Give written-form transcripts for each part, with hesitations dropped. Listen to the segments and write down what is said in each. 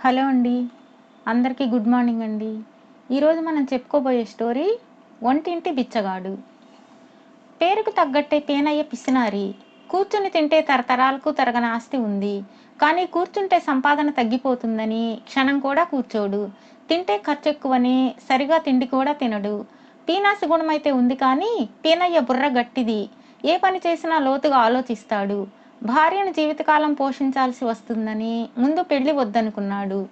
Hello అండి. అందరికీ good morning అండి. ఈరోజు మనం చెప్పుకోబోయే స్టోరీ ఒంటింటి బిచ్చగాడు. పేరుకు తగ్గట్టే పేనయ్య పిసినారి. కూర్చుని తింటే తరతరాలకు తరగని ఆస్తి ఉంది. కానీ కూర్చుంటే సంపాదన తగ్గిపోతుందని క్షణం కూడా కూర్చోడు. తింటే ఖర్చెక్కువని సరిగా తిండి కూడా తినడు. పీనాసి గుణమైతే ఉంది కానీ పీనయ్య బుర్ర గట్టిది. ఏ పని చేసినా లోతుగా ఆలోచిస్తాడు. భార్యను జీవితకాలం పోషించాల్సి వస్తుందని ముందు పెళ్లి వద్దనుకున్నాడు.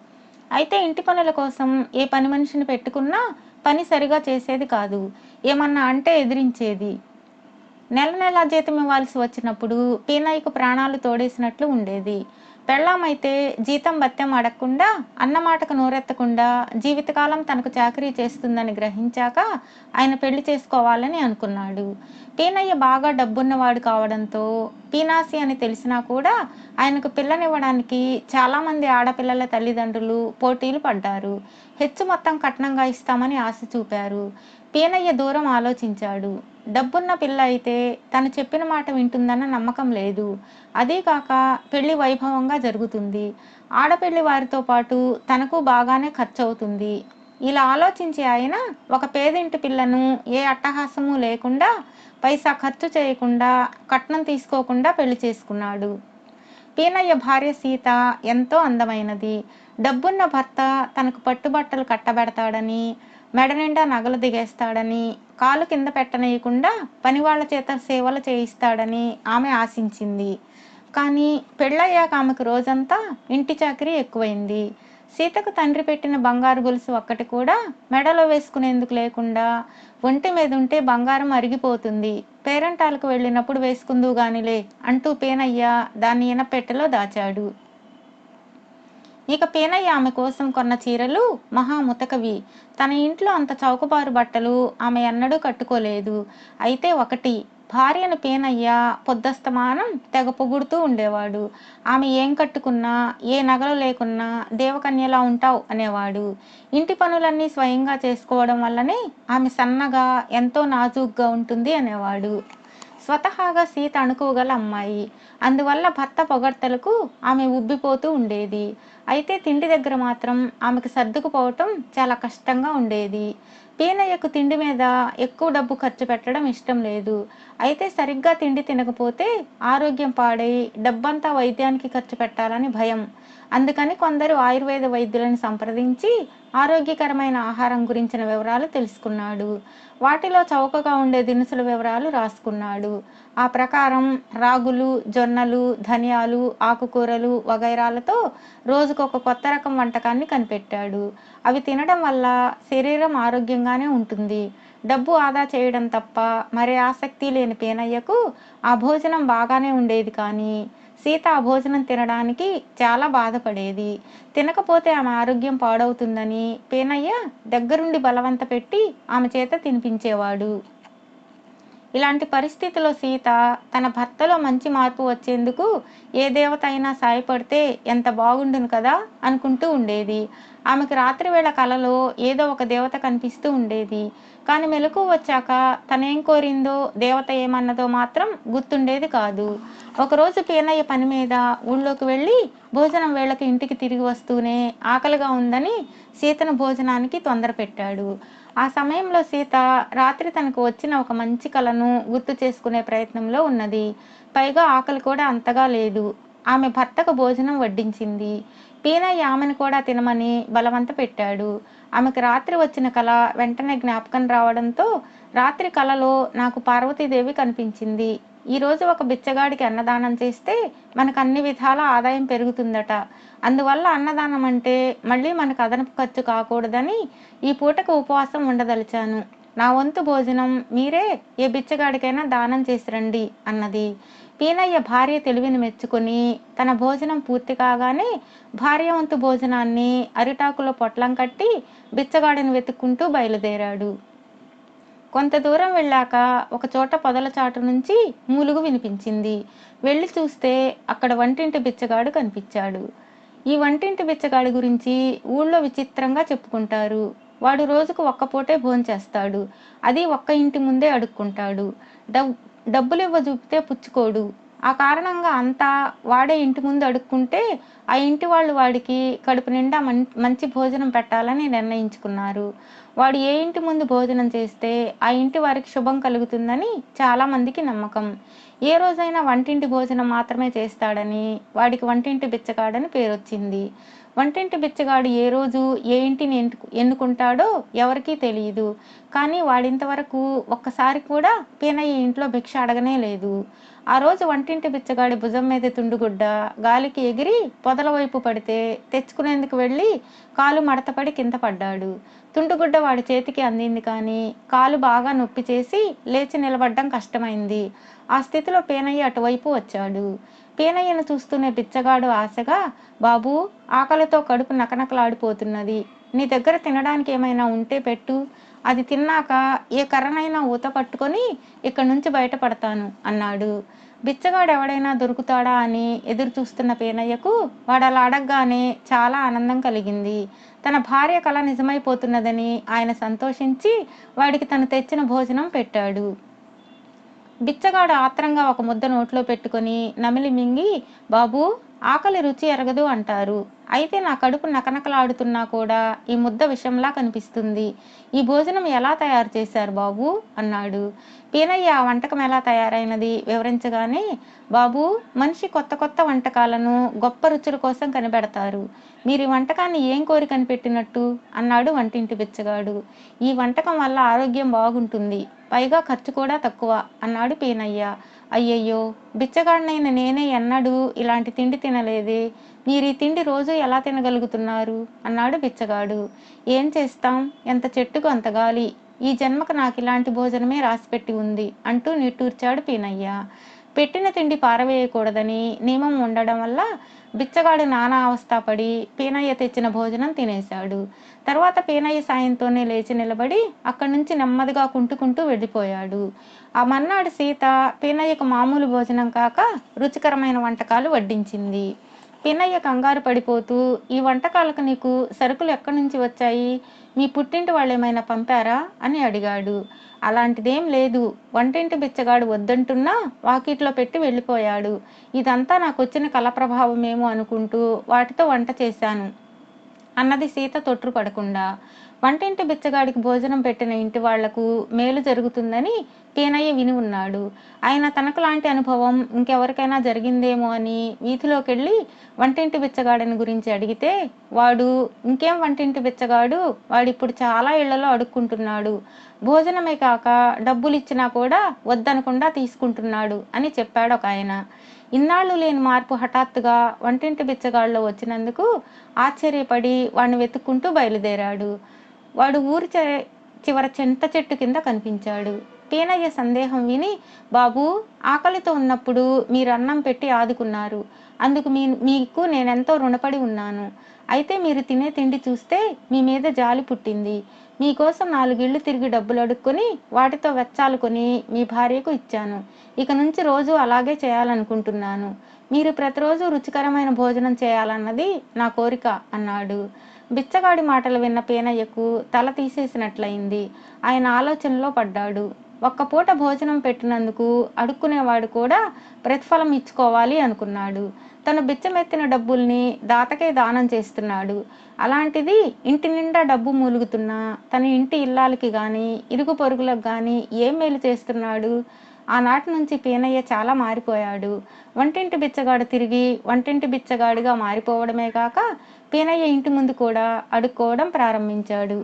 అయితే ఇంటి పనుల కోసం ఏ పని మనిషిని పెట్టుకున్నా పని సరిగా చేసేది కాదు. ఏమన్నా అంటే ఎదిరించేది. నెల నెలా జీతం ఇవ్వాల్సి వచ్చినప్పుడు పీనయ్యకు ప్రాణాలు తోడేసినట్లు ఉండేది. పెళ్ళామైతే జీతం భత్యం అడగకుండా అన్నమాటకు నోరెత్తకుండా జీవితకాలం తనకు చాకరీ చేస్తుందని గ్రహించాక ఆయన పెళ్లి చేసుకోవాలని అనుకున్నాడు. పీనయ్య బాగా డబ్బున్నవాడు కావడంతో పీనాసి అని తెలిసినా కూడా ఆయనకు పిల్లనివ్వడానికి చాలామంది ఆడపిల్లల తల్లిదండ్రులు పోటీలు పడ్డారు. హెచ్చు మొత్తం కట్నంగా ఇస్తామని ఆశ చూపారు. పీనయ్య దూరం ఆలోచించాడు. డబ్బున్న పిల్ల అయితే తను చెప్పిన మాట వింటుందన్న నమ్మకం లేదు. అదీకాక పెళ్లి వైభవంగా జరుగుతుంది. ఆడపెళ్లి వారితో పాటు తనకు బాగానే ఖర్చవుతుంది. ఇలా ఆలోచించి ఆయన ఒక పేదింటి పిల్లను ఏ అట్టహాసము లేకుండా పైసా ఖర్చు చేయకుండా కట్నం తీసుకోకుండా పెళ్లి చేసుకున్నాడు. పీనయ్య భార్య సీత ఎంతో అందమైనది. డబ్బున్న భర్త తనకు పట్టుబట్టలు కట్టబెడతాడని, మెడ నిండా నగలు దిగేస్తాడని, కాలు కింద పెట్టనీయకుండా పనివాళ్ల చేత సేవలు చేయిస్తాడని ఆమె ఆశించింది. కానీ పెళ్ళయ్యాక ఆమెకు రోజంతా ఇంటి చాకిరీ ఎక్కువైంది. సీతకు తండ్రి పెట్టిన బంగారు గొలుసు ఒక్కటి కూడా మెడలో వేసుకునేందుకు లేకుండా ఒంటి మీద ఉంటే బంగారం అరిగిపోతుంది. పేరంటాలకు వెళ్ళినప్పుడు వేసుకుందువు గానిలే అంటూ పేనయ్య దాన్ని ఇనపెట్టెలో దాచాడు. ఇక పేనయ్య ఆమె కోసం కొన్న చీరలు మహా ముతకవి. తన ఇంట్లో అంత చౌకబారు బట్టలు ఆమె ఎన్నడూ కట్టుకోలేదు. అయితే ఒకటి, భార్యను పేనయ్య పొద్దస్తమానం తెగ పొగుడుతూ ఉండేవాడు. ఆమె ఏం కట్టుకున్నా, ఏ నగలు లేకున్నా దేవకన్యలా ఉంటావు అనేవాడు. ఇంటి పనులన్నీ స్వయంగా చేసుకోవడం వల్లనే ఆమె సన్నగా ఎంతో నాజూగ్గా ఉంటుంది అనేవాడు. స్వతహాగా సీత అణుకోగల అమ్మాయి. అందువల్ల భర్త పొగడ్తలకు ఆమె ఉబ్బిపోతూ ఉండేది. అయితే తిండి దగ్గర మాత్రం ఆమెకు సర్దుకుపోవటం చాలా కష్టంగా ఉండేది. పీనయ్యకు తిండి మీద ఎక్కువ డబ్బు ఖర్చు పెట్టడం ఇష్టం లేదు. అయితే సరిగ్గా తిండి తినకపోతే ఆరోగ్యం పాడై డబ్బంతా వైద్యానికి ఖర్చు పెట్టాలని భయం. అందుకని కొందరు ఆయుర్వేద వైద్యులను సంప్రదించి ఆరోగ్యకరమైన ఆహారం గురించిన వివరాలు తెలుసుకున్నాడు. వాటిలో చౌకగా ఉండే దినుసుల వివరాలు రాసుకున్నాడు. ఆ ప్రకారం రాగులు, జొన్నలు, ధనియాలు, ఆకుకూరలు వగైరాలతో రోజుకొక కొత్త రకం వంటకాన్ని కనిపెట్టాడు. అవి తినడం వల్ల శరీరం ఆరోగ్యంగానే ఉంటుంది. డబ్బు ఆదా చేయడం తప్ప మరే ఆసక్తి లేని పేనయ్యకు ఆ భోజనం బాగానే ఉండేది. కానీ సీత ఆ భోజనం తినడానికి చాలా బాధపడేది. తినకపోతే ఆమె ఆరోగ్యం పాడవుతుందని పేనయ్య దగ్గరుండి బలవంత పెట్టి ఆమె చేత తినిపించేవాడు. ఇలాంటి పరిస్థితిలో సీత తన భర్తలో మంచి మార్పు వచ్చేందుకు ఏ దేవత అయినా సాయపడితే ఎంత బాగుండును కదా అనుకుంటూ ఉండేది. ఆమెకు రాత్రివేళ కలలో ఏదో ఒక దేవత కనిపిస్తూ ఉండేది. కానీ మెలకువ వచ్చాక తనేం కోరిందో, దేవత ఏమన్నదో మాత్రం గుర్తుండేది కాదు. ఒకరోజు పీనయ్య పని మీద ఊళ్ళోకి వెళ్ళి భోజనం వేళకి ఇంటికి తిరిగి వస్తూనే ఆకలిగా ఉందని సీతను భోజనానికి తొందర పెట్టాడు. ఆ సమయంలో సీత రాత్రి తనకు వచ్చిన ఒక మంచి కలను గుర్తు చేసుకునే ప్రయత్నంలో ఉన్నది. పైగా ఆకలి కూడా అంతగా లేదు. ఆమె భర్తకు భోజనం వడ్డించింది. పీనయ్య ఆమెను కూడా తినమని బలవంత పెట్టాడు. ఆమెకు రాత్రి వచ్చిన కల వెంటనే జ్ఞాపకం రావడంతో రాత్రి కలలో నాకు పార్వతీదేవి కనిపించింది. ఈరోజు ఒక బిచ్చగాడికి అన్నదానం చేస్తే మనకు అన్ని విధాల ఆదాయం పెరుగుతుందట. అందువల్ల అన్నదానం అంటే మళ్ళీ మనకు అదనపు ఖర్చు కాకూడదని ఈ పూటకు ఉపవాసం ఉండదలిచాను. నా వంతు భోజనం మీరే ఏ బిచ్చగాడికైనా దానం చేసి రండి అన్నది. పీనయ్య భార్య తెలివిని మెచ్చుకొని తన భోజనం పూర్తి కాగానే భార్య వంతు భోజనాన్ని అరిటాకులో పొట్లం కట్టి బిచ్చగాడిని వెతుక్కుంటూ బయలుదేరాడు. కొంత దూరం వెళ్ళాక ఒక చోట పొదల చాటు నుంచి మూలుగు వినిపించింది. వెళ్ళి చూస్తే అక్కడ వంటింటి బిచ్చగాడు కనిపించాడు. ఈ వంటింటి బిచ్చగాడి గురించి ఊళ్ళో విచిత్రంగా చెప్పుకుంటారు. వాడు రోజుకు ఒక్క పూటే భోంచేస్తాడు. అది ఒక్క ఇంటి ముందే అడుక్కుంటాడు. డబ్బులివ్వ చూపితే పుచ్చుకోడు. ఆ కారణంగా అంతా వాడే ఇంటి ముందు అడుక్కుంటే ఆ ఇంటి వాళ్ళు వాడికి కడుపు నిండా మంచి భోజనం పెట్టాలని నిర్ణయించుకున్నారు. వాడు ఏ ఇంటి ముందు భోజనం చేస్తే ఆ ఇంటి వారికి శుభం కలుగుతుందని చాలామందికి నమ్మకం. ఏ రోజైనా వంటింటి భోజనం మాత్రమే చేస్తాడని వాడికి వంటింటి బిచ్చగాడని పేరొచ్చింది. వంటింటి బిచ్చగాడు ఏ రోజు ఏ ఇంటిని ఎన్నుకుంటాడో ఎవరికీ తెలియదు. కానీ వాడింతవరకు ఒక్కసారి కూడా పీనయ్య ఇంట్లో భిక్ష అడగనే లేదు. ఆ రోజు వంటింటి బిచ్చగాడి భుజం మీద తుండుగుడ్డ గాలికి ఎగిరి పొదల వైపు పడితే తెచ్చుకునేందుకు వెళ్ళి కాలు మడతపడి కింద పడ్డాడు. తుండుగుడ్డ వాడి చేతికి అందింది కానీ కాలు బాగా నొప్పి చేసి లేచి నిలబడ్డం కష్టమైంది. ఆ స్థితిలో పీనయ్య అటువైపు వచ్చాడు. పీనయ్యను చూస్తూనే బిచ్చగాడు ఆశగా, బాబూ, ఆకలితో కడుపు నకనకలాడిపోతున్నది. నీ దగ్గర తినడానికి ఏమైనా ఉంటే పెట్టు. అది తిన్నాక ఏ కర్రనైనా ఊత పట్టుకొని ఇక్కడి నుంచి బయటపడతాను అన్నాడు. బిచ్చగాడు ఎవడైనా దొరుకుతాడా అని ఎదురు చూస్తున్న పీనయ్యకు వాడలా అడగగానే చాలా ఆనందం కలిగింది. తన భార్య కల నిజమైపోతున్నదని ఆయన సంతోషించి వాడికి తను తెచ్చిన భోజనం పెట్టాడు. బిచ్చగాడు ఆత్రంగా ఒక ముద్ద నోట్లో పెట్టుకొని నమిలి మింగి, బాబూ, ఆకలి రుచి ఎరగదు అంటారు. అయితే నా కడుపు నకనకలాడుతున్నా కూడా ఈ ముద్ద విషంలా కనిపిస్తుంది. ఈ భోజనం ఎలా తయారు చేశారు బాబూ అన్నాడు. పీనయ్య ఆ వంటకం ఎలా తయారైనది వివరించగానే, బాబూ, మనిషి కొత్త కొత్త వంటకాలను గొప్ప రుచుల కోసం కనిపెడతారు. మీరు ఈ వంటకాన్ని ఏం కోరి కనిపెట్టినట్టు అన్నాడు వంటింటి బిచ్చగాడు. ఈ వంటకం వల్ల ఆరోగ్యం బాగుంటుంది, పైగా ఖర్చు కూడా తక్కువ అన్నాడు పీనయ్య. అయ్యయ్యో, బిచ్చగాడినైన నేనే ఎన్నడూ ఇలాంటి తిండి తినలేదే. మీరు ఈ తిండి రోజు ఎలా తినగలుగుతున్నారు అన్నాడు బిచ్చగాడు. ఏం చేస్తాం, ఎంత చెట్టుకు అంత గాలి. ఈ జన్మకు నాకు ఇలాంటి భోజనమే రాసిపెట్టి ఉంది అంటూ నిట్టూర్చాడు పీనయ్య. పెట్టిన తిండి పారవేయకూడదని నియమం ఉండడం వల్ల బిచ్చగాడు నానా అవస్థపడి పీనయ్య తెచ్చిన భోజనం తినేశాడు. తర్వాత పీనయ్య సాయంతోనే లేచి నిలబడి అక్కడి నుంచి నెమ్మదిగా కుంటుకుంటూ వెళ్ళిపోయాడు. ఆ మర్నాడు సీత పీనయ్యకు మామూలు భోజనం కాక రుచికరమైన వంటకాలు వడ్డించింది. పీనయ్య కంగారు పడిపోతూ, ఈ వంటకాలకు నీకు సరుకులు ఎక్కడి నుంచి వచ్చాయి? మీ పుట్టింటి వాళ్ళు ఏమైనా పంపారా అని అడిగాడు. అలాంటిదేం లేదు, వంటింటి బిచ్చగాడు వద్దంటున్నా వాకిట్లో పెట్టి వెళ్ళిపోయాడు. ఇదంతా నాకొచ్చిన కళ ప్రభావమేమో అనుకుంటూ వాటితో వంట చేశాను అన్నది సీత తొట్రుపడకుండా. వంటింటి బిచ్చగాడికి భోజనం పెట్టిన ఇంటి వాళ్లకు మేలు జరుగుతుందని పీనయ్య విని ఉన్నాడు. ఆయన తనకు లాంటి అనుభవం ఇంకెవరికైనా జరిగిందేమో అని వీధిలోకెళ్ళి వంటింటి బిచ్చగాడిని గురించి అడిగితే, వాడు, ఇంకేం వంటింటి బిచ్చగాడు, వాడిప్పుడు చాలా ఇళ్లలో అడుక్కుంటున్నాడు. భోజనమే కాక డబ్బులు ఇచ్చినా కూడా వద్దనకుండా తీసుకుంటున్నాడు అని చెప్పాడు ఒక ఆయన. ఇన్నాళ్ళు లేని మార్పు హఠాత్తుగా వంటింటి బిచ్చగాడిలో వచ్చినందుకు ఆశ్చర్యపడి వాడిని వెతుక్కుంటూ బయలుదేరాడు. వాడు ఊరి చివర చింత చెట్టు కింద కనిపించాడు. పీనయ్య సందేహం విని, బాబూ, ఆకలితో ఉన్నప్పుడు మీరు అన్నం పెట్టి ఆదుకున్నారు. అందుకు మీకు నేనెంతో రుణపడి ఉన్నాను. అయితే మీరు తినే తిండి చూస్తే మీ మీద జాలి పుట్టింది. మీకోసం 4 ఇళ్ళు తిరిగి డబ్బులు అడుక్కొని వాటితో వెచ్చాలు కొని మీ భార్యకు ఇచ్చాను. ఇక నుంచి రోజు అలాగే చేయాలనుకుంటున్నాను. మీరు ప్రతిరోజు రుచికరమైన భోజనం చేయాలన్నది నా కోరిక అన్నాడు. బిచ్చగాడి మాటలు విన్న పీనయ్యకు తల తీసేసినట్లయింది. ఆయన ఆలోచనలో పడ్డాడు. ఒక్క పూట భోజనం పెట్టినందుకు అడుక్కునేవాడు కూడా ప్రతిఫలం ఇచ్చుకోవాలి అనుకున్నాడు. తను బిచ్చమెత్తిన డబ్బుల్ని దాతకే దానం చేస్తున్నాడు. అలాంటిది ఇంటి నిండా డబ్బు మూలుగుతున్నా తన ఇంటి ఇల్లాలకి గాని ఇరుగు పొరుగులకు గాని ఏం మేలు చేస్తున్నాడు? ఆనాటి నుంచి పీనయ్య చాలా మారిపోయాడు. వంటింటి బిచ్చగాడు తిరిగి వంటింటి బిచ్చగాడిగా మారిపోవడమే కాక పీనయ్య ఇంటి ముందు కూడా అడుక్కోవడం ప్రారంభించాడు.